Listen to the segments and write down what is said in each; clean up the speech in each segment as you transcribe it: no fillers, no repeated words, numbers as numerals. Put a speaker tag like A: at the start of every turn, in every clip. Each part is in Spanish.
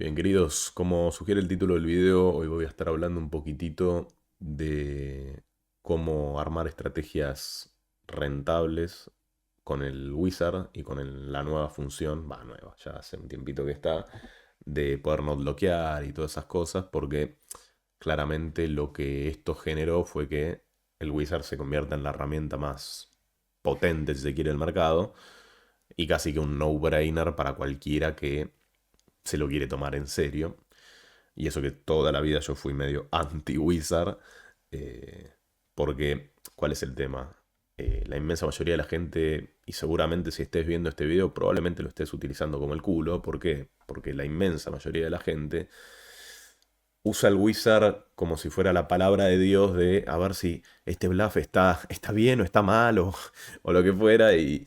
A: Bien, queridos, como sugiere el título del video, hoy voy a estar hablando un poquitito de cómo armar estrategias rentables con el Wizard y con la nueva función, va, nueva, ya hace un tiempito que está, de poder not bloquear y todas esas cosas, porque claramente lo que esto generó fue que el Wizard se convierta en la herramienta más potente, si se quiere, del mercado, y casi que un no-brainer para cualquiera que se lo quiere tomar en serio. Y eso que toda la vida yo fui medio anti-Wizard. Porque, ¿cuál es el tema? La inmensa mayoría de la gente, y seguramente si estés viendo este video, probablemente lo estés utilizando como el culo. ¿Por qué? Porque la inmensa mayoría de la gente usa el Wizard como si fuera la palabra de Dios de a ver si este bluff está bien o está mal o lo que fuera y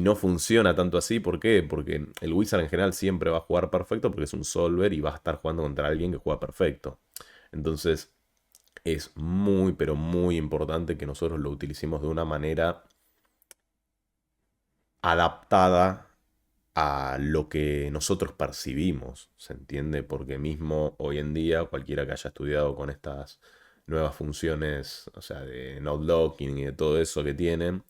A: no funciona tanto así. ¿Por qué? Porque el Wizard en general siempre va a jugar perfecto porque es un solver y va a estar jugando contra alguien que juega perfecto. Entonces es muy pero muy importante que nosotros lo utilicemos de una manera adaptada a lo que nosotros percibimos, ¿se entiende? Porque mismo hoy en día cualquiera que haya estudiado con estas nuevas funciones, o sea, de node locking y de todo eso que tienen,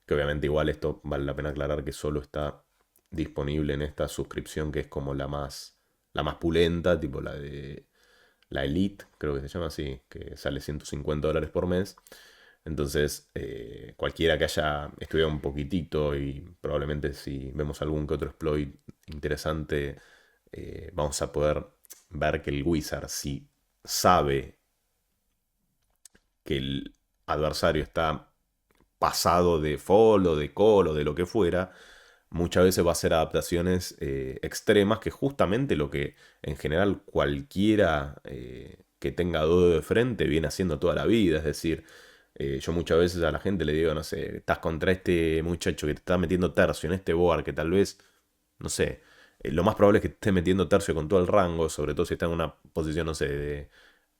A: que obviamente igual esto vale la pena aclarar que solo está disponible en esta suscripción que es como la más pulenta, tipo la de la Elite, creo que se llama así, que sale $150 por mes. Entonces, cualquiera que haya estudiado un poquitito y probablemente si vemos algún que otro exploit interesante, vamos a poder ver que el Wizard, si sabe que el adversario está pasado de fall o de call o de lo que fuera, muchas veces va a hacer adaptaciones extremas, que justamente lo que en general cualquiera que tenga dodo de frente viene haciendo toda la vida. Es decir, yo muchas veces a la gente le digo, no sé, estás contra este muchacho que te está metiendo tercio en este board, que tal vez, no sé, lo más probable es que te esté metiendo tercio con todo el rango, sobre todo si está en una posición, no sé, de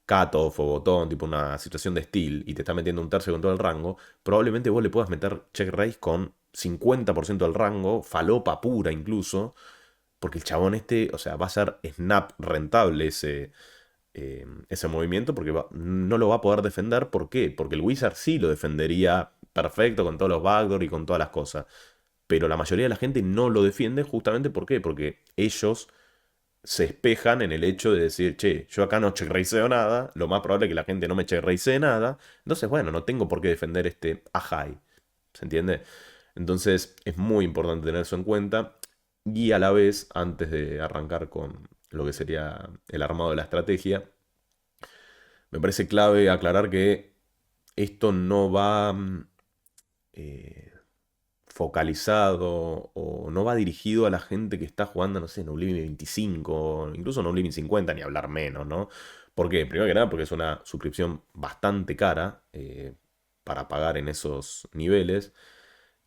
A: cutoff o botón, tipo una situación de steal, y te está metiendo un tercio con todo el rango, probablemente vos le puedas meter check raise con 50% del rango, falopa pura incluso, porque el chabón este, o sea, va a ser snap rentable ese movimiento, porque no lo va a poder defender. ¿Por qué? Porque el Wizard sí lo defendería perfecto con todos los backdoor y con todas las cosas. Pero la mayoría de la gente no lo defiende justamente ¿por qué? Porque ellos se espejan en el hecho de decir, che, yo acá no check raiseo nada, lo más probable es que la gente no me check raisee nada, entonces bueno, no tengo por qué defender este a high, ¿se entiende? Entonces es muy importante tener eso en cuenta y a la vez, antes de arrancar con lo que sería el armado de la estrategia, me parece clave aclarar que esto no va eh, focalizado o no va dirigido a la gente que está jugando, no sé, No Limit 25, incluso No Limit 50, ni hablar menos, ¿no? ¿Por qué? Primero que nada, porque es una suscripción bastante cara para pagar en esos niveles.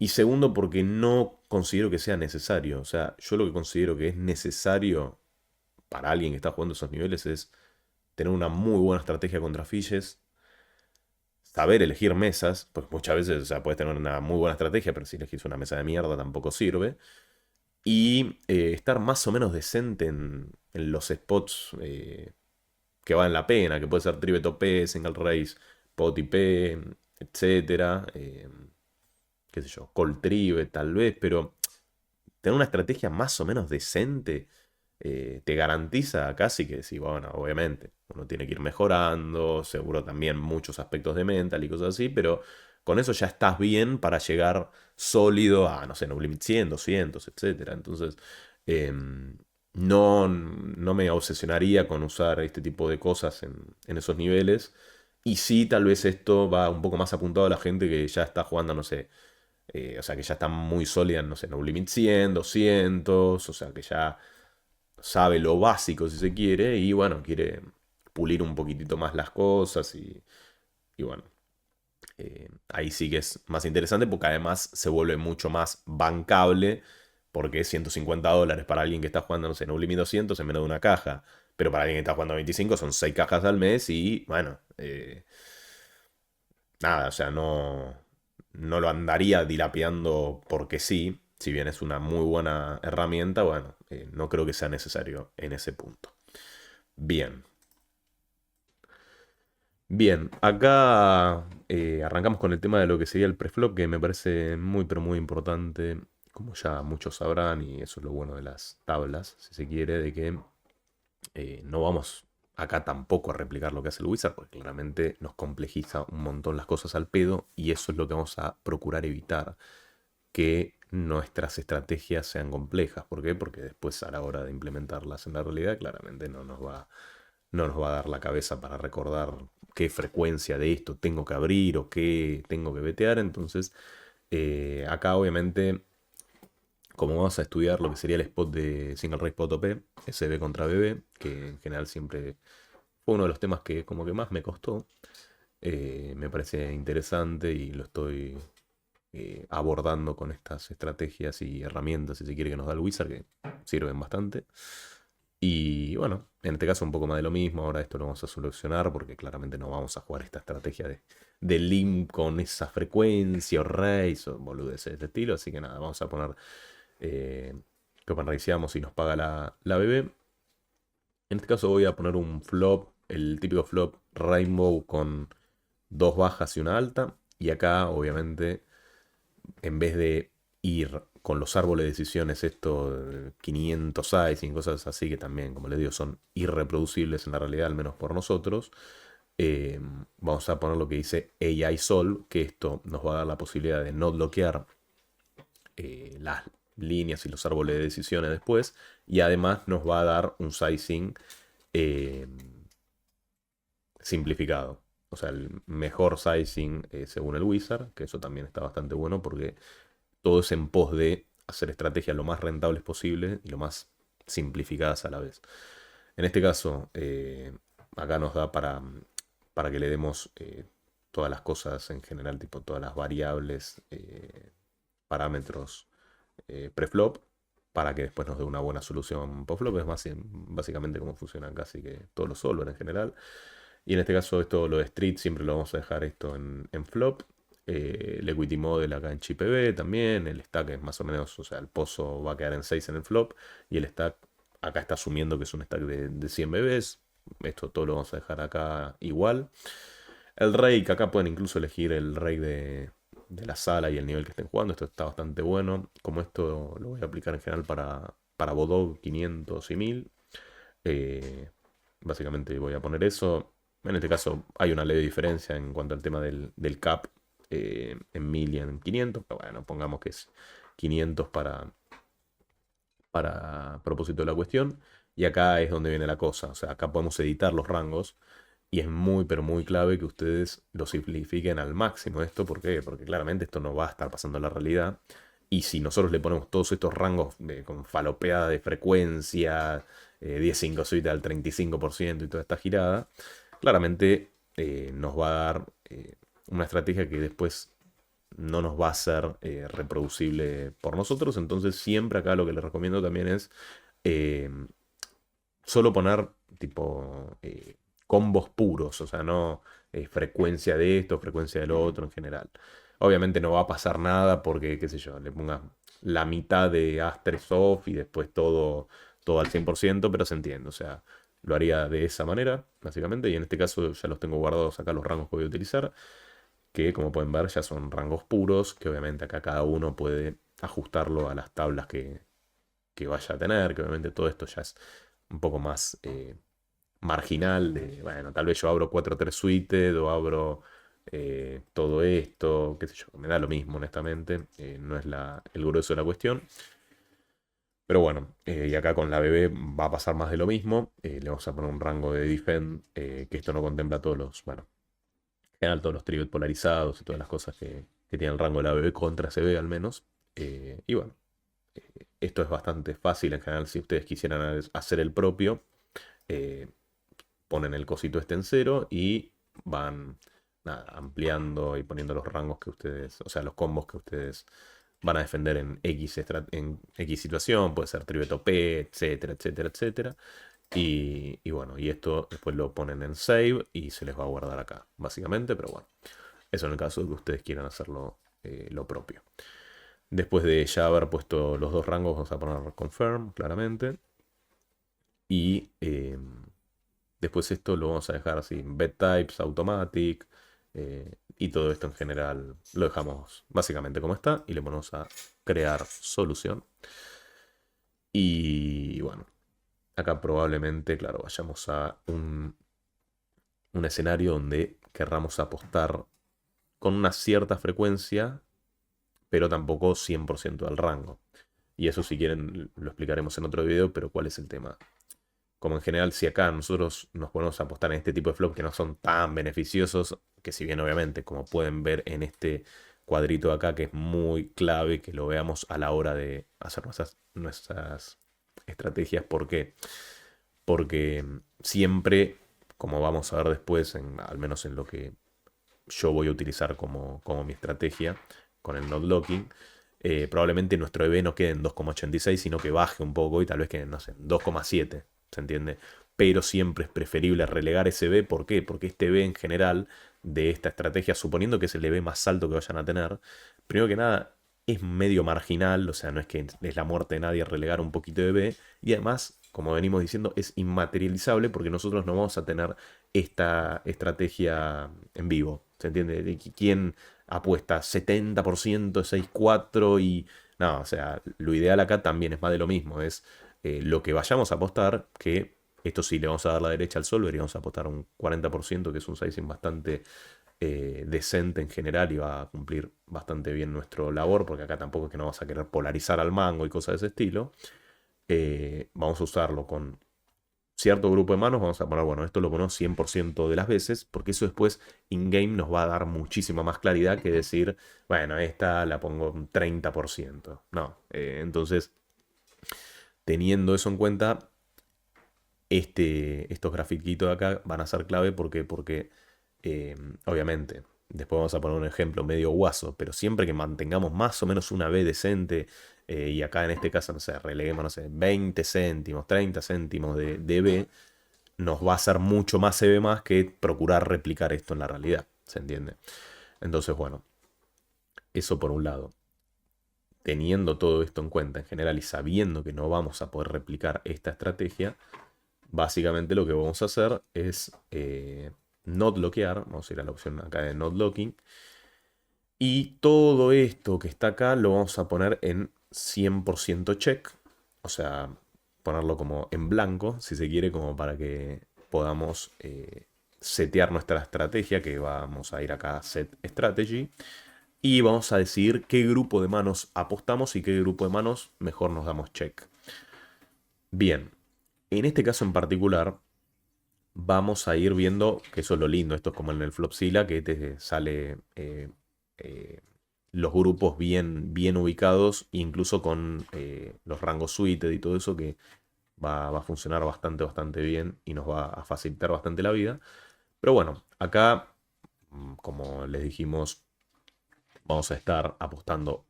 A: Y segundo, porque no considero que sea necesario. O sea, yo lo que considero que es necesario para alguien que está jugando esos niveles es tener una muy buena estrategia contra Fishes, saber elegir mesas, pues muchas veces, o sea, puedes tener una muy buena estrategia, pero si elegís una mesa de mierda tampoco sirve. Y estar más o menos decente en los spots que valen la pena, que puede ser trivet OP, single raise, pot IP, etcétera. Qué sé yo, call trivet tal vez, pero tener una estrategia más o menos decente te garantiza casi que sí, bueno, obviamente, uno tiene que ir mejorando, seguro también muchos aspectos de mental y cosas así, pero con eso ya estás bien para llegar sólido a, no sé, No Limit 100, 200, etcétera. Entonces, no me obsesionaría con usar este tipo de cosas en esos niveles. Y sí, tal vez esto va un poco más apuntado a la gente que ya está jugando, no sé, o sea, que ya está muy sólida, no sé, No Limit 100, 200, o sea, que ya sabe lo básico si se quiere y bueno, quiere pulir un poquitito más las cosas y bueno, ahí sí que es más interesante porque además se vuelve mucho más bancable porque es $150 para alguien que está jugando, no sé, No Limit 200 en menos de una caja. Pero para alguien que está jugando 25 son 6 cajas al mes y bueno, nada, o sea, no lo andaría dilapiando porque sí. si bien es una muy buena herramienta, bueno, no creo que sea necesario en ese punto. Bien, bien, acá arrancamos con el tema de lo que sería el preflop, que me parece muy, pero muy importante, como ya muchos sabrán, y eso es lo bueno de las tablas, si se quiere, de que no vamos acá tampoco a replicar lo que hace el Wizard, porque claramente nos complejiza un montón las cosas al pedo, y eso es lo que vamos a procurar evitar, que nuestras estrategias sean complejas. ¿Por qué? Porque después a la hora de implementarlas en la realidad, claramente no nos va a dar la cabeza para recordar qué frecuencia de esto tengo que abrir o qué tengo que vetear. Entonces, acá obviamente, como vamos a estudiar lo que sería el spot de Single Raise Spot OP, SB contra BB, que en general siempre fue uno de los temas que como que más me costó, me parece interesante y lo estoy abordando con estas estrategias y herramientas, si se quiere, que nos da el Wizard, que sirven bastante. Y bueno, en este caso un poco más de lo mismo. Ahora esto lo vamos a solucionar porque claramente no vamos a jugar esta estrategia de limp con esa frecuencia o raise o boludeces de este estilo. Así que nada, vamos a poner eh, que openraceamos y nos paga la BB. En este caso voy a poner un flop, el típico flop rainbow con dos bajas y una alta. Y acá obviamente en vez de ir con los árboles de decisiones, esto 500 sizing, cosas así que también, como les digo, son irreproducibles en la realidad, al menos por nosotros, eh, vamos a poner lo que dice AI Solve, que esto nos va a dar la posibilidad de no bloquear las líneas y los árboles de decisiones después, y además nos va a dar un sizing eh, simplificado. O sea, el mejor sizing según el Wizard, que eso también está bastante bueno porque todo es en pos de hacer estrategias lo más rentables posible y lo más simplificadas a la vez. En este caso, acá nos da para que le demos todas las cosas en general, tipo todas las variables, parámetros preflop, para que después nos dé una buena solución postflop. Es más, básicamente cómo funcionan casi que todos los solver en general. Y en este caso, esto, lo de street, siempre lo vamos a dejar esto en flop. El equity model acá en chip B también. El stack es más o menos, o sea, el pozo va a quedar en 6 en el flop. Y el stack acá está asumiendo que es un stack de 100 bebés. Esto todo lo vamos a dejar acá igual. El rake, acá pueden incluso elegir el rake de la sala y el nivel que estén jugando. Esto está bastante bueno. Como esto lo voy a aplicar en general para Bodog 500 y 1000. Básicamente voy a poner eso. En este caso hay una leve diferencia en cuanto al tema del cap en 1000 y en 500. Pero bueno, pongamos que es 500 para propósito de la cuestión. Y acá es donde viene la cosa. O sea, acá podemos editar los rangos. Y es muy, pero muy clave que ustedes lo simplifiquen al máximo esto. ¿Por qué? Porque claramente esto no va a estar pasando en la realidad. Y si nosotros le ponemos todos estos rangos con falopeada de frecuencia, 10-5 suite al 35% y toda esta girada, claramente nos va a dar una estrategia que después no nos va a ser reproducible por nosotros. Entonces siempre acá lo que les recomiendo también es eh, solo poner tipo combos puros, o sea, no frecuencia de esto, frecuencia del otro en general. Obviamente no va a pasar nada porque, qué sé yo, le ponga la mitad de Astres off y después todo al 100%, pero se entiende, o sea, lo haría de esa manera, básicamente, y en este caso ya los tengo guardados acá los rangos que voy a utilizar, que como pueden ver ya son rangos puros, que obviamente acá cada uno puede ajustarlo a las tablas que vaya a tener, que obviamente todo esto ya es un poco más marginal de, bueno, tal vez yo abro 4-3 suited o abro todo esto, qué sé yo, me da lo mismo honestamente, no es el grueso de la cuestión. Pero bueno, y acá con la BB va a pasar más de lo mismo. Le vamos a poner un rango de defend, que esto no contempla todos los, bueno, en general todos los trivet polarizados y todas las cosas que tiene el rango de la BB contra CB al menos. Y bueno, esto es bastante fácil en general si ustedes quisieran hacer el propio. eh, Ponen el cosito este en cero y van nada, ampliando y poniendo los rangos que ustedes, o sea, los combos que ustedes van a defender en X situación, puede ser tributo P, etcétera, etcétera, etcétera. Y bueno, y esto después lo ponen en save y se les va a guardar acá, básicamente, pero bueno, eso en el caso de que ustedes quieran hacerlo lo propio. Después de ya haber puesto los dos rangos, vamos a poner confirm, claramente. Y después esto lo vamos a dejar así, bet types, automatic. Y todo esto en general lo dejamos básicamente como está. Y le ponemos a crear solución. Y bueno, acá probablemente, claro, vayamos a un escenario donde querramos apostar con una cierta frecuencia, pero tampoco 100% del rango. Y eso si quieren lo explicaremos en otro video, pero ¿cuál es el tema? Como en general, si acá nosotros nos ponemos a apostar en este tipo de flop que no son tan beneficiosos, que si bien obviamente, como pueden ver en este cuadrito de acá, que es muy clave que lo veamos a la hora de hacer nuestras estrategias. ¿Por qué? Porque siempre, como vamos a ver después, al menos en lo que yo voy a utilizar como mi estrategia con el not locking, probablemente nuestro EV no quede en 2,86, sino que baje un poco y tal vez quede, no sé, en 2,7, ¿se entiende? Pero siempre es preferible relegar ese EV. ¿Por qué? Porque este EV en general de esta estrategia, suponiendo que es el EV más alto que vayan a tener, primero que nada es medio marginal, o sea, no es que es la muerte de nadie relegar un poquito de EV, y además, como venimos diciendo, es inmaterializable porque nosotros no vamos a tener esta estrategia en vivo. ¿Se entiende? ¿Quién apuesta 70%, 6,4 y... No, o sea, lo ideal acá también es más de lo mismo. Es lo que vayamos a apostar, que esto sí le vamos a dar la derecha al sol, deberíamos apostar un 40%, que es un sizing bastante decente en general y va a cumplir bastante bien nuestro labor, porque acá tampoco es que no vamos a querer polarizar al mango y cosas de ese estilo. Vamos a usarlo con cierto grupo de manos, vamos a poner, bueno, esto lo ponemos 100% de las veces, porque eso después in-game nos va a dar muchísima más claridad que decir, bueno, esta la pongo un 30%. No, entonces, teniendo eso en cuenta, estos grafiquitos de acá van a ser clave porque obviamente, después vamos a poner un ejemplo medio guaso, pero siempre que mantengamos más o menos una B decente, y acá en este caso, no sé, releguemos, no sé, 20 céntimos, 30 céntimos de B, nos va a hacer mucho más CB más que procurar replicar esto en la realidad, ¿se entiende? Entonces, bueno, eso por un lado. Teniendo todo esto en cuenta en general y sabiendo que no vamos a poder replicar esta estrategia, básicamente lo que vamos a hacer es not bloquear, vamos a ir a la opción acá de not locking, y todo esto que está acá lo vamos a poner en 100% check, o sea, ponerlo como en blanco, si se quiere, como para que podamos setear nuestra estrategia, que vamos a ir acá a set strategy, y vamos a decidir qué grupo de manos apostamos y qué grupo de manos mejor nos damos check. Bien, en este caso en particular, vamos a ir viendo, que eso es lo lindo, esto es como en el Flopzilla, que te sale eh, los grupos bien ubicados, incluso con los rangos suited y todo eso, que va a funcionar bastante bien y nos va a facilitar bastante la vida. Pero bueno, acá, como les dijimos, vamos a estar apostando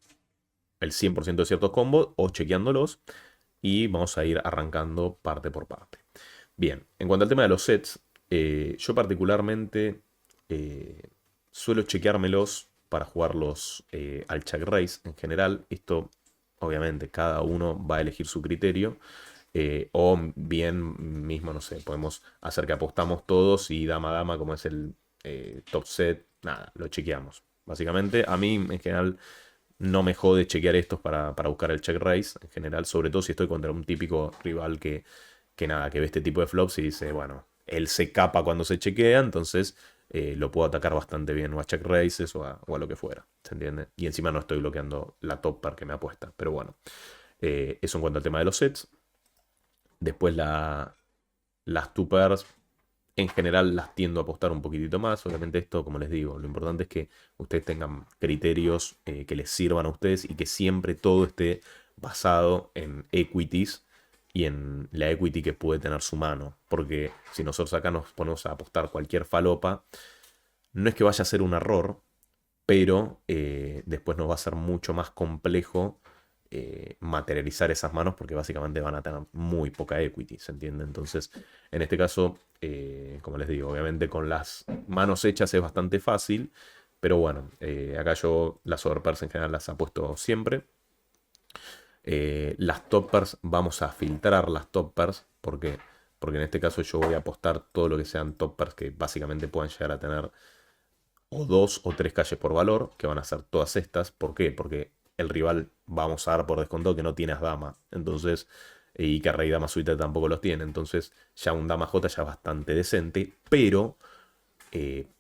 A: el 100% de ciertos combos o chequeándolos y vamos a ir arrancando parte por parte. Bien, en cuanto al tema de los sets, yo particularmente suelo chequeármelos para jugarlos al check raise en general. Esto, obviamente, cada uno va a elegir su criterio. O bien mismo, no sé, podemos hacer que apostamos todos y dama a dama, como es el top set, nada, lo chequeamos. Básicamente, a mí en general no me jode chequear estos para buscar el check raise en general, sobre todo si estoy contra un típico rival que nada, que ve este tipo de flops y dice, bueno, él se capa cuando se chequea, entonces lo puedo atacar bastante bien o a check raises o a lo que fuera, ¿se entiende? Y encima no estoy bloqueando la top par que me apuesta, pero bueno, eso en cuanto al tema de los sets. Después las two pairs, en general las tiendo a apostar un poquitito más. Obviamente esto, como les digo, lo importante es que ustedes tengan criterios que les sirvan a ustedes y que siempre todo esté basado en equities y en la equity que puede tener su mano. Porque si nosotros acá nos ponemos a apostar cualquier falopa, no es que vaya a ser un error, pero después nos va a ser mucho más complejo materializar esas manos porque básicamente van a tener muy poca equity, ¿se entiende? Entonces, en este caso, como les digo, obviamente con las manos hechas es bastante fácil, Pero bueno, acá yo las overpairs en general las apuesto siempre. Las toppers, vamos a filtrar las toppers. ¿Por qué? Porque en este caso yo voy a apostar todo lo que sean toppers que básicamente puedan llegar a tener o dos o tres calles por valor, que van a ser todas estas. ¿Por qué? Porque el rival, vamos a dar por descontado que no tiene as dama. Entonces, y que rey dama suite tampoco los tiene. Entonces, ya un dama J ya es bastante decente, pero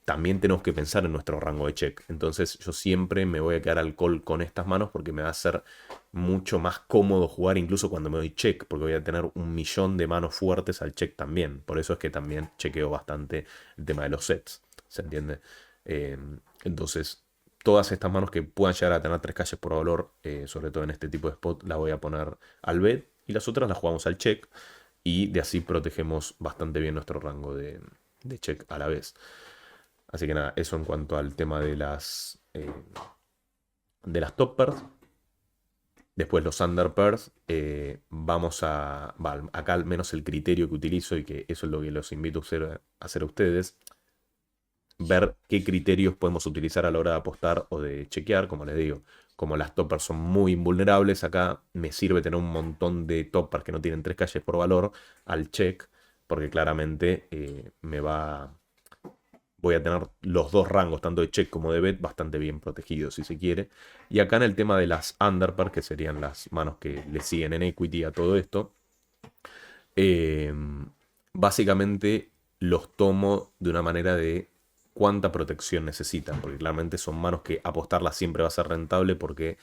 A: también tenemos que pensar en nuestro rango de check. Entonces yo siempre me voy a quedar al call con estas manos porque me va a ser mucho más cómodo jugar incluso cuando me doy check, porque voy a tener un millón de manos fuertes al check también. Por eso es que también chequeo bastante el tema de los sets. ¿Se entiende? Eh, entonces, todas estas manos que puedan llegar a tener tres calles por valor, sobre todo en este tipo de spot, las voy a poner al bet y las otras las jugamos al check. Y de así protegemos bastante bien nuestro rango de check a la vez. Así que nada, eso en cuanto al tema de las top pairs. Después los under pairs. Vamos a... acá al menos el criterio que utilizo y que eso es lo que los invito a hacer a ustedes. Ver qué criterios podemos utilizar a la hora de apostar o de chequear, como les digo. Como las toppers son muy invulnerables, acá me sirve tener un montón de toppers que no tienen tres calles por valor al check, porque claramente voy a tener los dos rangos, tanto de check como de bet, bastante bien protegidos, si se quiere. Y acá en el tema de las underpairs, que serían las manos que le siguen en equity a todo esto, eh, básicamente los tomo de una manera de cuánta protección necesitan, porque claramente son manos que apostarlas siempre va a ser rentable porque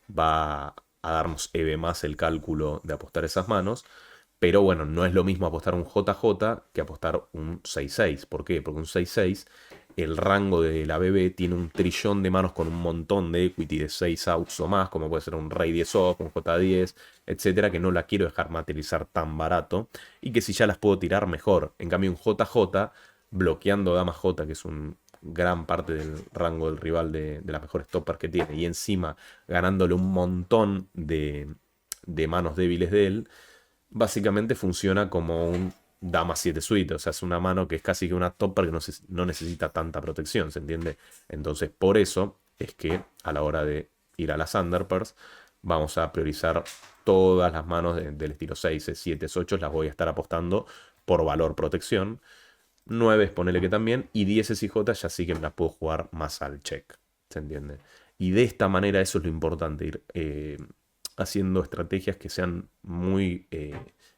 A: va a darnos EV más el cálculo de apostar esas manos. Pero bueno, no es lo mismo apostar un JJ que apostar un 6-6. ¿Por qué? Porque un 6-6, el rango de la BB tiene un trillón de manos con un montón de equity de 6 outs o más, como puede ser un Rey 10 off, un J10, etcétera, que no la quiero dejar materializar tan barato y que si ya las puedo tirar mejor. En cambio, un JJ, bloqueando Dama J, que es un gran parte del rango del rival de las mejores toppers que tiene, y encima ganándole un montón de manos débiles de él, básicamente funciona como un Dama 7 suite. O sea, es una mano que es casi que una topper que no necesita tanta protección, ¿se entiende? Entonces, por eso es que a la hora de ir a las underpairs, vamos a priorizar todas las manos del estilo 6, 7, 8, las voy a estar apostando por valor protección. 9 ponele que también, y 10 y J ya sí que me las puedo jugar más al check, ¿se entiende? Y de esta manera eso es lo importante, ir haciendo estrategias que sean muy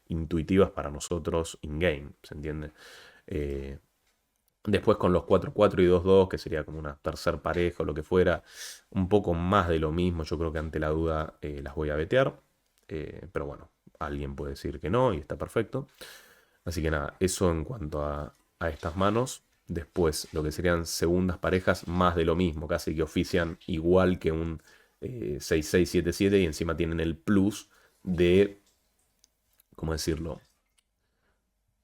A: intuitivas para nosotros in-game, ¿se entiende? Eh, Después con los 4-4 y 2-2, que sería como una tercer pareja o lo que fuera, un poco más de lo mismo, yo creo que ante la duda las voy a vetear, pero bueno, alguien puede decir que no y está perfecto. Así que nada, eso en cuanto a estas manos. Después, lo que serían segundas parejas, más de lo mismo, casi que ofician igual que un 6-6-7-7 y encima tienen el plus de, ¿cómo decirlo?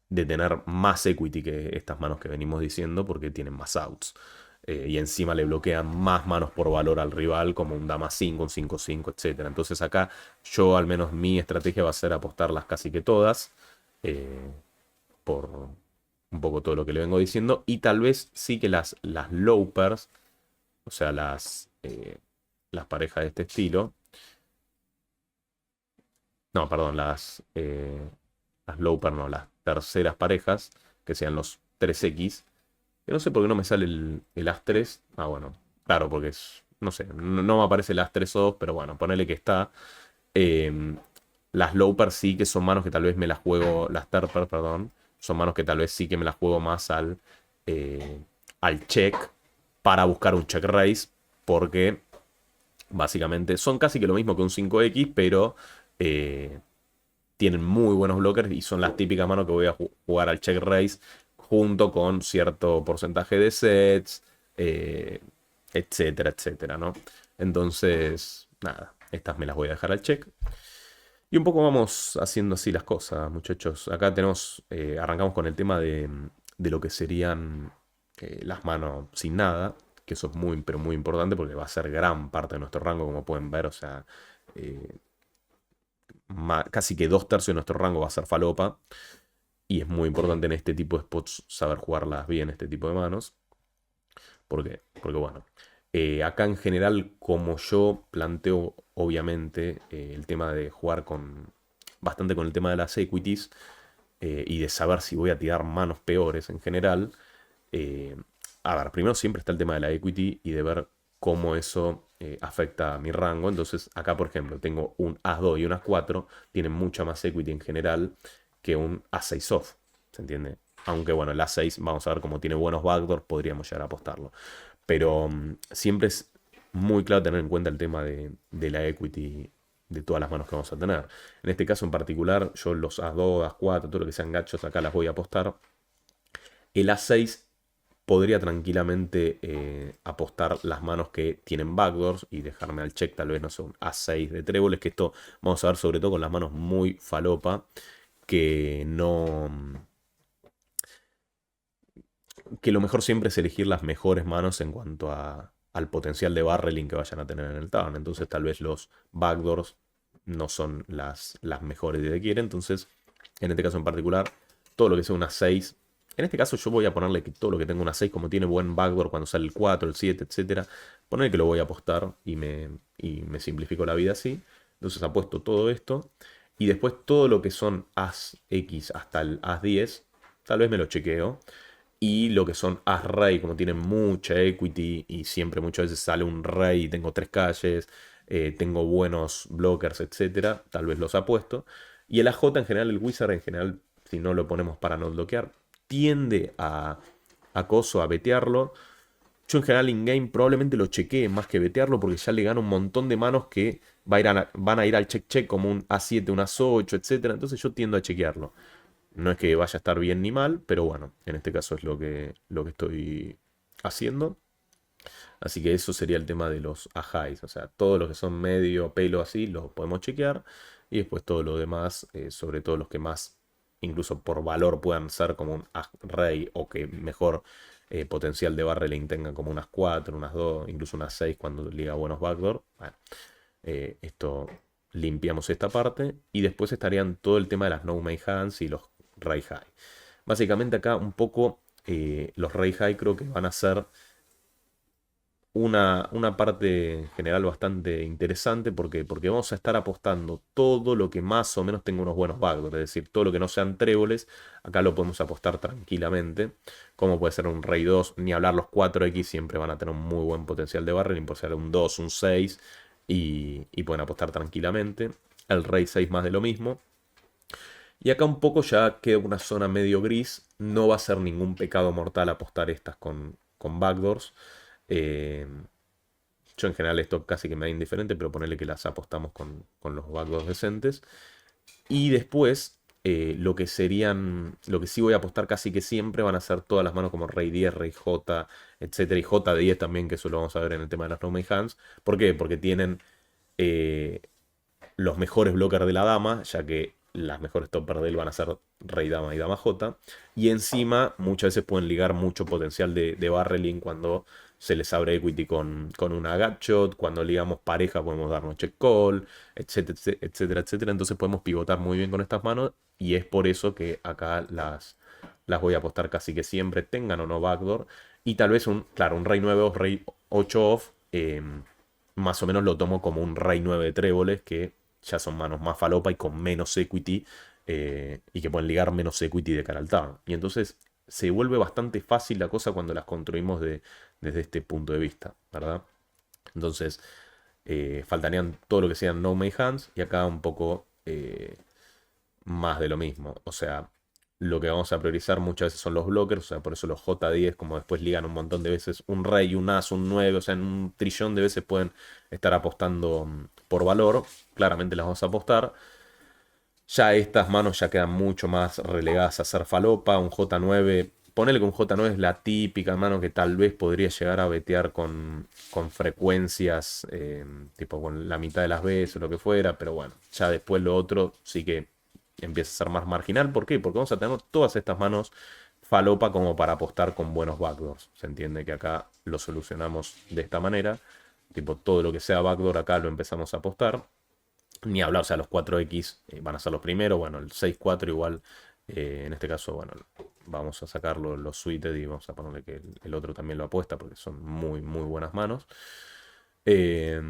A: De tener más equity que estas manos que venimos diciendo porque tienen más outs. Y encima le bloquean más manos por valor al rival, como un dama 5, un 5-5, etc. Entonces acá yo al menos mi estrategia va a ser apostarlas casi que todas. eh, por un poco todo lo que le vengo diciendo. Y tal vez sí que las low pairs, o sea, las parejas de este estilo. No, perdón, las low pairs, no, las terceras parejas, que sean los 3X. Que no sé por qué no me sale el As-3. Ah, bueno, claro, porque no sé, no me aparece el As-3 o 2, pero bueno, ponele que está. Eh, las low pairs sí que son manos que tal vez me las juego, las third pair, perdón, son manos que tal vez sí que me las juego más al check para buscar un check raise, porque básicamente son casi que lo mismo que un 5X, pero eh, tienen muy buenos blockers y son las típicas manos que voy a jugar al check raise junto con cierto porcentaje de sets, eh, etcétera, etcétera, ¿no? Entonces, nada, estas me las voy a dejar al check. Y un poco vamos haciendo así las cosas, muchachos. Acá arrancamos con el tema de lo que serían las manos sin nada, que eso es muy, pero muy importante porque va a ser gran parte de nuestro rango, como pueden ver. O sea, eh, casi que 2/3 de nuestro rango va a ser falopa. Y es muy importante en este tipo de spots saber jugarlas bien, este tipo de manos. ¿Por qué? Porque bueno, acá en general, como yo planteo, obviamente, el tema de jugar bastante con el tema de las equities y de saber si voy a tirar manos peores en general. eh, a ver, primero siempre está el tema de la equity y de ver cómo eso afecta a mi rango. Entonces, acá, por ejemplo, tengo un As-2 y un As-4, tienen mucha más equity en general que un As-6 off. ¿Se entiende? Aunque bueno, el A6, vamos a ver cómo tiene buenos backdoors, podríamos llegar a apostarlo. Pero siempre es muy claro tener en cuenta el tema de la equity de todas las manos que vamos a tener. En este caso en particular, yo los As-2, As-4, todo lo que sean gachos, acá las voy a apostar. El A6 podría tranquilamente apostar las manos que tienen backdoors y dejarme al check tal vez, no sé, un A6 de tréboles, que esto vamos a ver sobre todo con las manos muy falopa, que no, que lo mejor siempre es elegir las mejores manos en cuanto al potencial de barreling que vayan a tener en el turn. Entonces tal vez los backdoors no son las mejores de quiere. Entonces, en este caso en particular, todo lo que sea una 6. En este caso yo voy a ponerle que todo lo que tenga una 6, como tiene buen backdoor cuando sale el 4, el 7, etcétera, ponerle que lo voy a apostar y me simplifico la vida así. Entonces apuesto todo esto. Y después todo lo que son As X hasta el As 10, tal vez me lo chequeo. Y lo que son as rey, como tienen mucha equity y siempre muchas veces sale un rey y tengo tres calles, tengo buenos blockers, etcétera, tal vez los apuesto. Y el AJ en general, el Wizard en general, si no lo ponemos para no bloquear, tiende a coso, a betearlo. Yo en general in-game probablemente lo chequee más que betearlo porque ya le gano un montón de manos que van a ir al check-check como un A7, un As8, etcétera. Entonces yo tiendo a chequearlo. No es que vaya a estar bien ni mal, pero bueno, en este caso es lo que estoy haciendo. Así que eso sería el tema de los ajáis. O sea, todo lo que son medio pelo así, los podemos chequear. Y después todo lo demás, sobre todo los que más, incluso por valor, puedan ser como un as rey o que mejor potencial de barreling tengan como unas 4, unas 2, incluso unas 6 cuando liga buenos backdoor. Bueno, esto limpiamos esta parte. Y después estarían todo el tema de las no make hands y los Ray High. Básicamente acá un poco los Ray High creo que van a ser una parte en general bastante interesante. ¿Por qué? Porque vamos a estar apostando todo lo que más o menos tenga unos buenos backdoors. Es decir, todo lo que no sean tréboles, acá lo podemos apostar tranquilamente. Como puede ser un Rey 2, ni hablar los 4X, siempre van a tener un muy buen potencial de barreling. Por ser un 2, un 6 y pueden apostar tranquilamente. El Rey 6 más de lo mismo. Y acá un poco ya queda una zona medio gris. No va a ser ningún pecado mortal apostar estas con backdoors. Eh, yo en general esto casi que me da indiferente, pero ponerle que las apostamos con los backdoors decentes. Y después, lo que sí voy a apostar casi que siempre van a ser todas las manos como Rey 10, Rey J, etcétera. Y J10 también, que eso lo vamos a ver en el tema de las No Make Hands. ¿Por qué? Porque tienen eh, los mejores blockers de la dama, ya que las mejores topper de él van a ser Rey Dama y Dama J. Y encima muchas veces pueden ligar mucho potencial de barreling cuando se les abre equity con una gutshot, cuando ligamos pareja podemos darnos check call, etcétera, etcétera, etcétera. Entonces podemos pivotar muy bien con estas manos y es por eso que acá las voy a apostar casi que siempre, tengan o no backdoor. Y tal vez claro, un Rey 9 off, Rey 8 off, más o menos lo tomo como un Rey 9 de tréboles, que ya son manos más falopa y con menos equity, y que pueden ligar menos equity de cara al turn. Y entonces se vuelve bastante fácil la cosa cuando las construimos desde este punto de vista, ¿verdad? Entonces, faltarían todo lo que sean no make hands y acá un poco más de lo mismo. O sea, lo que vamos a priorizar muchas veces son los blockers, o sea, por eso los J10, como después ligan un montón de veces un rey, un as, un 9, o sea, en un trillón de veces pueden estar apostando por valor, claramente las vamos a apostar. Ya estas manos ya quedan mucho más relegadas a ser falopa, un J9, ponele que un J9 es la típica mano que tal vez podría llegar a betear con frecuencias, tipo con la mitad de las veces o lo que fuera, pero bueno, ya después lo otro sí que empieza a ser más marginal. ¿Por qué? Porque vamos a tener todas estas manos falopa como para apostar con buenos backdoors. Se entiende que acá lo solucionamos de esta manera. Tipo, todo lo que sea backdoor acá lo empezamos a apostar. Ni hablar, o sea, los 4X van a ser los primeros. Bueno, el 6-4 igual, en este caso, bueno, vamos a sacarlo los suited y vamos a ponerle que el otro también lo apuesta porque son muy, muy buenas manos. Eh,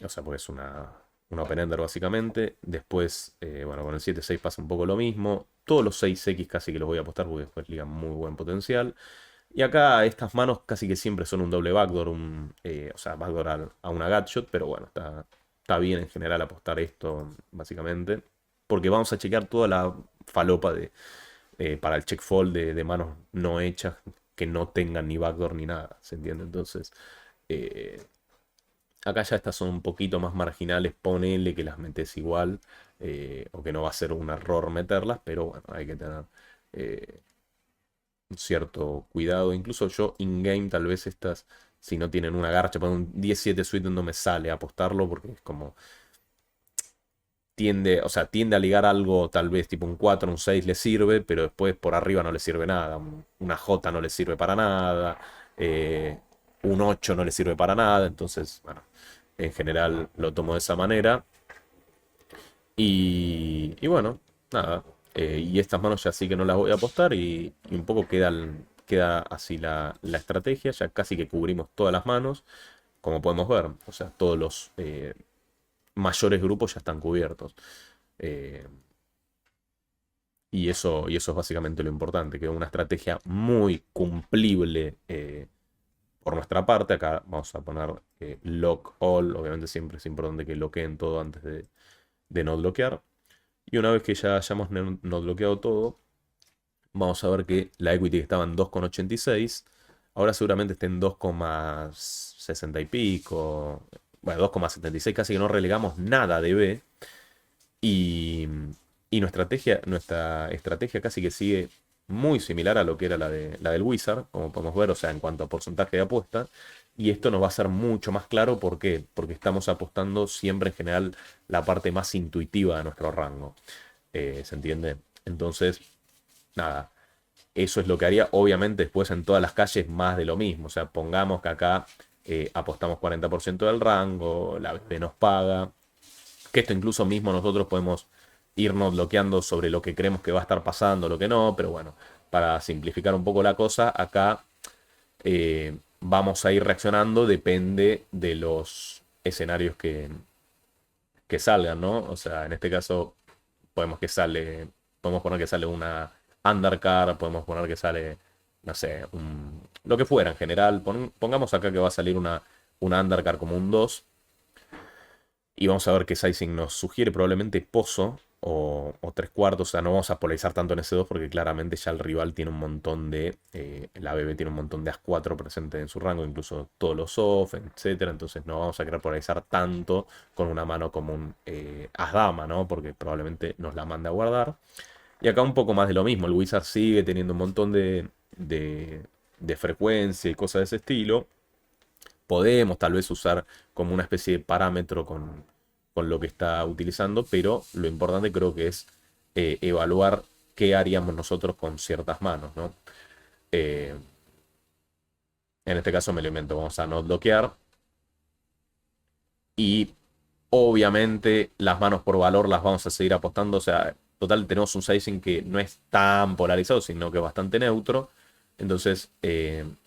A: o sea, porque es una open-ender básicamente. Después, bueno, con el 7-6 pasa un poco lo mismo. Todos los 6X casi que los voy a apostar porque después ligan muy buen potencial. Y acá estas manos casi que siempre son un doble backdoor, o sea, backdoor a una gutshot, pero bueno, está bien en general apostar esto, básicamente. Porque vamos a chequear toda la falopa para el check fold de manos no hechas que no tengan ni backdoor ni nada, ¿se entiende? Entonces, eh, acá ya estas son un poquito más marginales, ponele que las metes igual, o que no va a ser un error meterlas, pero bueno, hay que tener eh, un cierto cuidado. Incluso yo in-game tal vez estas, si no tienen una garcha, para un 17 suite no me sale apostarlo porque es como tiende, o sea, tiende a ligar algo, tal vez tipo un 4 un 6 le sirve, pero después por arriba no le sirve nada. Una J no le sirve para nada, un 8 no le sirve para nada, entonces, bueno, en general lo tomo de esa manera. Y bueno, nada. Y estas manos ya sí que no las voy a apostar y un poco queda así la estrategia. Ya casi que cubrimos todas las manos, como podemos ver. O sea, todos los mayores grupos ya están cubiertos. Eh, y eso es básicamente lo importante, que es una estrategia muy cumplible por nuestra parte. Acá vamos a poner lock all. Obviamente siempre es importante que bloqueen todo antes de no bloquear. Y una vez que ya hayamos no bloqueado todo, vamos a ver que la equity que estaba en 2,86, ahora seguramente esté en 2,60 y pico. Bueno, 2,76, casi que no relegamos nada de B. Y, y nuestra estrategia casi que sigue muy similar a lo que era la del Wizard, como podemos ver, o sea, en cuanto a porcentaje de apuesta. Y esto nos va a ser mucho más claro. ¿Por qué? Porque estamos apostando siempre en general la parte más intuitiva de nuestro rango. ¿Se entiende? Entonces, nada, eso es lo que haría. Obviamente después en todas las calles más de lo mismo. O sea, pongamos que acá apostamos 40% del rango, la BP nos paga. Que esto incluso mismo nosotros podemos irnos bloqueando sobre lo que creemos que va a estar pasando, lo que no. Pero bueno, para simplificar un poco la cosa, acá vamos a ir reaccionando. Depende de los escenarios que salgan, ¿no? O sea, en este caso podemos poner que sale una undercard, podemos poner que sale, no sé, lo que fuera en general. Pongamos acá que va a salir una undercard como un 2 y vamos a ver qué sizing nos sugiere, probablemente pozo o tres cuartos. O sea, no vamos a polarizar tanto en ese 2 porque claramente ya el rival tiene un montón la BB tiene un montón de As-4 presente en su rango, incluso todos los off, etcétera. Entonces no vamos a querer polarizar tanto con una mano como un As-Dama, ¿no? Porque probablemente nos la mande a guardar. Y acá un poco más de lo mismo. El Wizard sigue teniendo un montón de frecuencia y cosas de ese estilo. Podemos tal vez usar como una especie de parámetro con lo que está utilizando, pero lo importante creo que es evaluar qué haríamos nosotros con ciertas manos, ¿no? Eh, en este caso me lo invento, vamos a no bloquear y obviamente las manos por valor las vamos a seguir apostando. O sea, total tenemos un sizing que no es tan polarizado, sino que es bastante neutro. Entonces,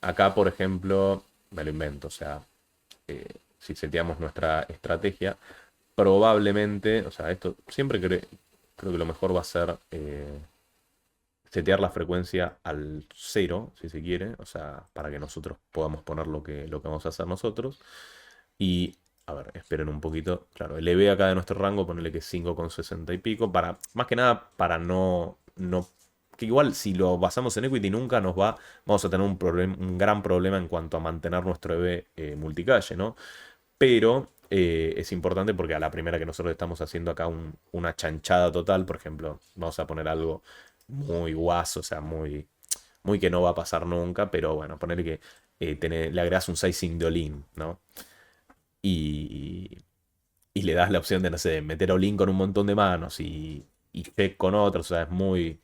A: acá por ejemplo, me lo invento, o sea, si seteamos nuestra estrategia, probablemente, o sea, esto siempre creo que lo mejor va a ser setear la frecuencia al cero, si se quiere, o sea, para que nosotros podamos poner lo que vamos a hacer nosotros. Y, a ver, esperen un poquito. Claro, el EV acá de nuestro rango, ponerle que es 5,60 y pico, más que nada para que igual si lo basamos en equity nunca vamos a tener un gran problema en cuanto a mantener nuestro EV multicalle, ¿no? Pero es importante porque a la primera que nosotros estamos haciendo acá una chanchada total, por ejemplo, vamos a poner algo muy guaso, o sea, muy, muy que no va a pasar nunca, pero bueno, ponerle que le agregas un sizing de all-in, ¿no? Y, y le das la opción de, no sé, meter all-in con un montón de manos y check con otros, o sea, es muy,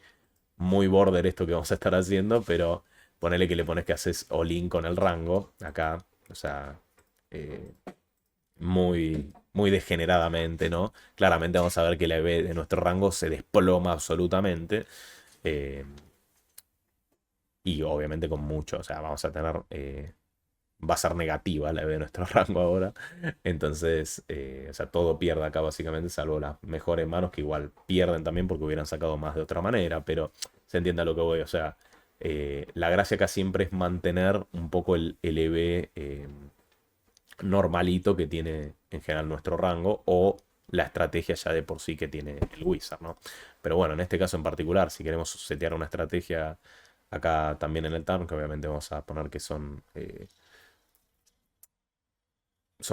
A: muy border esto que vamos a estar haciendo, pero ponele que le pones que haces all-in con el rango, acá, o sea, eh, muy, muy degeneradamente, ¿no? Claramente vamos a ver que la EV de nuestro rango se desploma absolutamente. eh, y obviamente con mucho, o sea, vamos a tener, va a ser negativa la EV de nuestro rango ahora. Entonces, o sea, todo pierde acá básicamente, salvo las mejores manos que igual pierden también porque hubieran sacado más de otra manera, pero se entiende a lo que voy, o sea, la gracia acá siempre es mantener un poco el EV normalito que tiene en general nuestro rango o la estrategia ya de por sí que tiene el Wizard, ¿no? Pero bueno, en este caso en particular, si queremos setear una estrategia acá también en el turn, que obviamente vamos a poner que son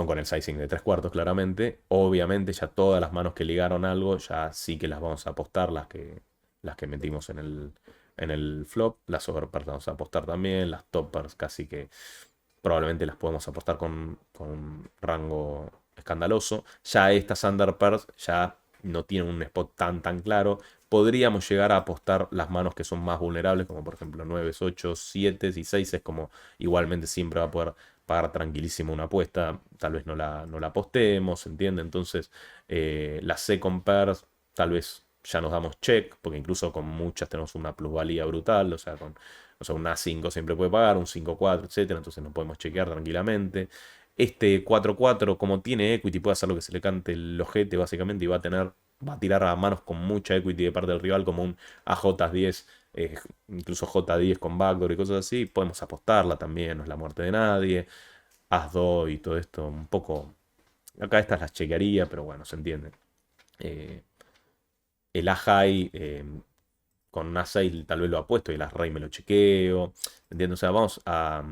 A: con el sizing de 3 cuartos claramente, obviamente ya todas las manos que ligaron algo, ya sí que las vamos a apostar, las que metimos en el flop, las overpairs vamos a apostar también, las toppers casi que probablemente las podemos apostar con un rango escandaloso. Ya estas underpairs ya no tienen un spot tan claro. Podríamos llegar a apostar las manos que son más vulnerables, como por ejemplo 9, 8, 7 y 6, es como igualmente siempre va a poder pagar tranquilísimo una apuesta, tal vez no la apostemos, ¿se entiende? Entonces, las second pairs tal vez ya nos damos check, porque incluso con muchas tenemos una plusvalía brutal, o sea, un A5 siempre puede pagar, un 5-4, etcétera, entonces nos podemos chequear tranquilamente. Este 4-4, como tiene equity, puede hacer lo que se le cante el ojete, básicamente, y va a tirar a manos con mucha equity de parte del rival, como un AJ10, incluso J10 con backdoor y cosas así. Podemos apostarla también, no es la muerte de nadie. As-2 y todo esto, un poco. Acá estas las chequearía, pero bueno, se entiende. Eh, el A-High con un A6 tal vez lo apuesto y el As-Rey me lo chequeo. ¿Entiendes? O sea, vamos a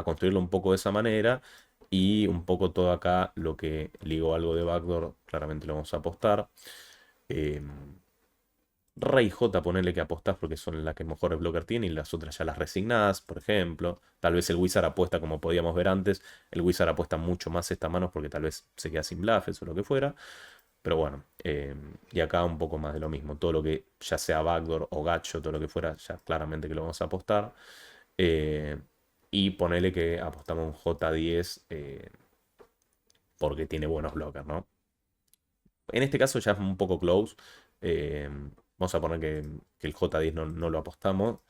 A: construirlo un poco de esa manera. Y un poco todo acá, lo que ligo algo de backdoor, claramente lo vamos a apostar. Eh, Rey J, ponerle que apostás porque son las que mejores blocker tiene y las otras ya las resignás, por ejemplo. Tal vez el Wizard apuesta, como podíamos ver antes, el Wizard apuesta mucho más esta mano porque tal vez se queda sin bluffs o lo que fuera. Pero bueno, y acá un poco más de lo mismo. Todo lo que ya sea backdoor o gacho, todo lo que fuera, ya claramente que lo vamos a apostar. Eh, y ponele que apostamos un J10 porque tiene buenos blockers, ¿no? En este caso ya es un poco close. eh, Vamos a poner que el J10 no lo apostamos.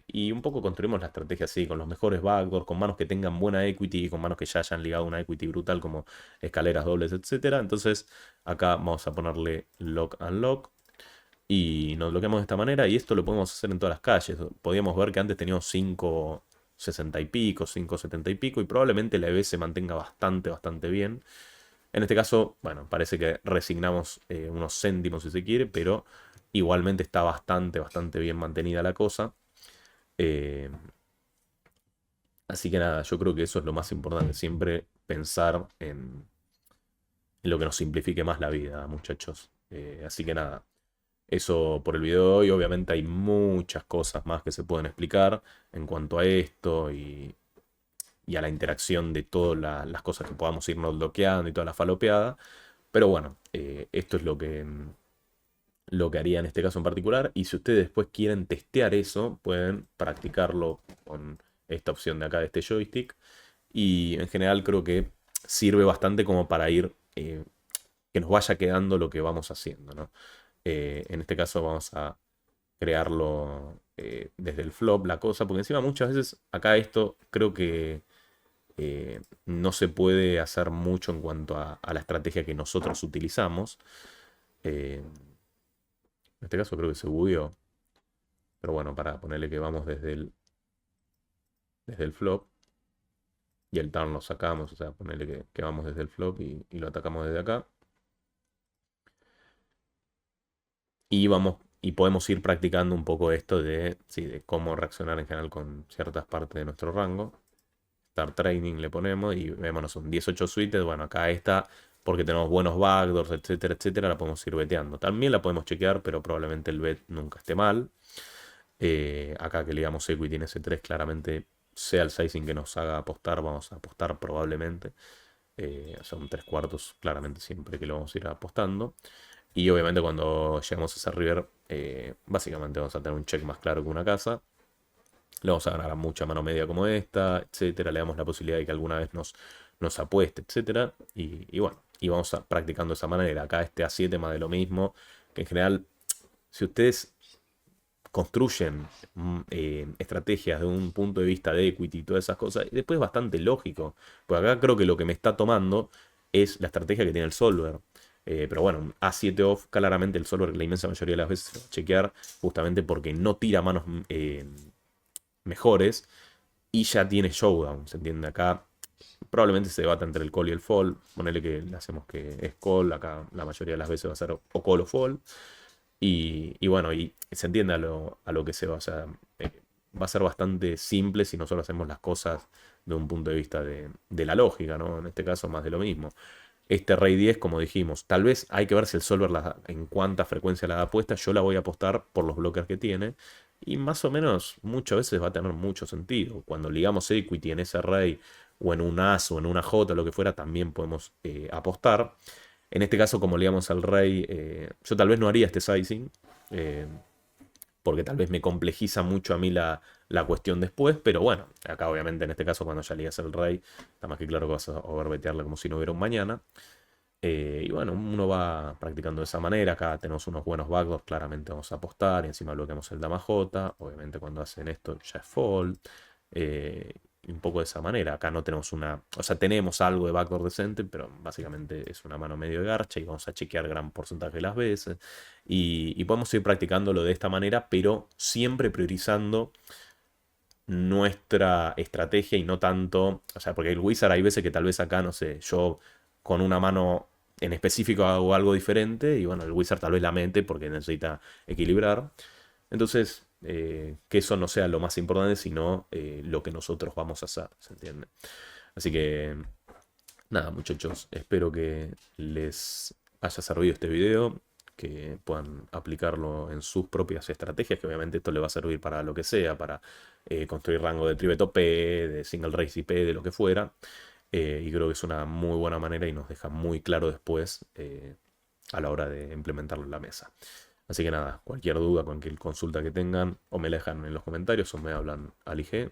A: Y un poco construimos la estrategia así, con los mejores backdoors, con manos que tengan buena equity, con manos que ya hayan ligado una equity brutal como escaleras dobles, etcétera. Entonces acá vamos a ponerle lock and lock. Y nos bloqueamos de esta manera. Y esto lo podemos hacer en todas las calles. Podíamos ver que antes teníamos 5,60 y pico, 5,70 y pico. Y probablemente la EV se mantenga bastante bien. En este caso, bueno, parece que resignamos unos céntimos si se quiere, pero igualmente está bastante bien mantenida la cosa. Eh, Así que nada, yo creo que eso es lo más importante, siempre pensar en lo que nos simplifique más la vida, muchachos. Así que nada, eso por el video de hoy. Obviamente hay muchas cosas más que se pueden explicar en cuanto a esto y a la interacción de todas las cosas que podamos irnos bloqueando y toda la falopeada. Pero bueno, esto es lo que haría en este caso en particular. Y si ustedes después quieren testear eso, pueden practicarlo con esta opción de acá de este joystick. Y en general creo que sirve bastante como para ir, que nos vaya quedando lo que vamos haciendo, ¿no? En este caso vamos a crearlo desde el flop, la cosa, porque encima muchas veces acá esto creo que no se puede hacer mucho en cuanto a la estrategia que nosotros utilizamos. En este caso creo que se bugueó. Pero bueno, para ponerle que vamos desde el flop y el turn lo sacamos, o sea, ponerle que vamos desde el flop y lo atacamos desde acá. Y podemos ir practicando un poco esto sí, de cómo reaccionar en general con ciertas partes de nuestro rango. Start Training le ponemos y vemos, no son 18 suites. Bueno, acá esta, porque tenemos buenos backdoors, etcétera, la podemos ir beteando. También la podemos chequear, pero probablemente el bet nunca esté mal. Acá que le digamos equity en S3, claramente sea el sizing que nos haga apostar, vamos a apostar probablemente. Son 3 cuartos, claramente siempre que lo vamos a ir apostando. Y obviamente cuando llegamos a ese river, básicamente vamos a tener un check más claro que una casa. Le vamos a ganar a mucha mano media como esta, etcétera. Le damos la posibilidad de que alguna vez nos apueste, etcétera. Y bueno, y vamos practicando de esa manera. Acá este A7 más de lo mismo. Que en general, si ustedes construyen estrategias de un punto de vista de equity y todas esas cosas, y después es bastante lógico. Pues acá creo que lo que me está tomando es la estrategia que tiene el solver. Pero bueno, un A7 off, claramente el solver la inmensa mayoría de las veces se va a chequear justamente porque no tira manos mejores y ya tiene showdown, ¿se entiende? Acá probablemente se debata entre el call y el fall. Ponele que le hacemos que es call, acá la mayoría de las veces va a ser o call o fall. Y bueno, y se entiende a lo que se va. O sea, va a ser bastante simple si nosotros hacemos las cosas de un punto de vista de la lógica, ¿no? En este caso, más de lo mismo. Este rey 10, como dijimos, tal vez hay que ver si el solver en cuánta frecuencia la da puesta. Yo la voy a apostar por los blockers que tiene. Y más o menos muchas veces va a tener mucho sentido. Cuando ligamos equity en ese rey o en un as o en una j, lo que fuera, también podemos apostar. En este caso, como ligamos al rey, yo tal vez no haría este sizing. eh, Porque tal vez me complejiza mucho a mí la cuestión después, pero bueno, acá obviamente en este caso cuando ya ligas el rey, está más que claro que vas a overbetearle como si no hubiera un mañana. Y bueno, uno va practicando de esa manera, acá tenemos unos buenos backdoors, claramente vamos a apostar, y encima bloqueamos el dama J, obviamente cuando hacen esto ya es fold, y un poco de esa manera, acá no tenemos o sea, tenemos algo de backdoor decente, pero básicamente es una mano medio de garcha y vamos a chequear gran porcentaje de las veces, y podemos ir practicándolo de esta manera, pero siempre priorizando nuestra estrategia y no tanto, o sea, porque el wizard hay veces que tal vez acá, no sé, yo con una mano en específico hago algo diferente y bueno, el wizard tal vez la mente porque necesita equilibrar. Entonces, que eso no sea lo más importante, sino lo que nosotros vamos a hacer, ¿se entiende? Así que, nada, muchachos, espero que les haya servido este video, que puedan aplicarlo en sus propias estrategias, que obviamente esto le va a servir para lo que sea, para construir rango de tribeto P, de single race IP, de lo que fuera. Y creo que es una muy buena manera y nos deja muy claro después a la hora de implementarlo en la mesa. Así que nada, cualquier duda, cualquier consulta que tengan, o me la dejan en los comentarios o me hablan al IG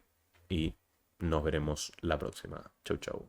A: y nos veremos la próxima. Chau, chau.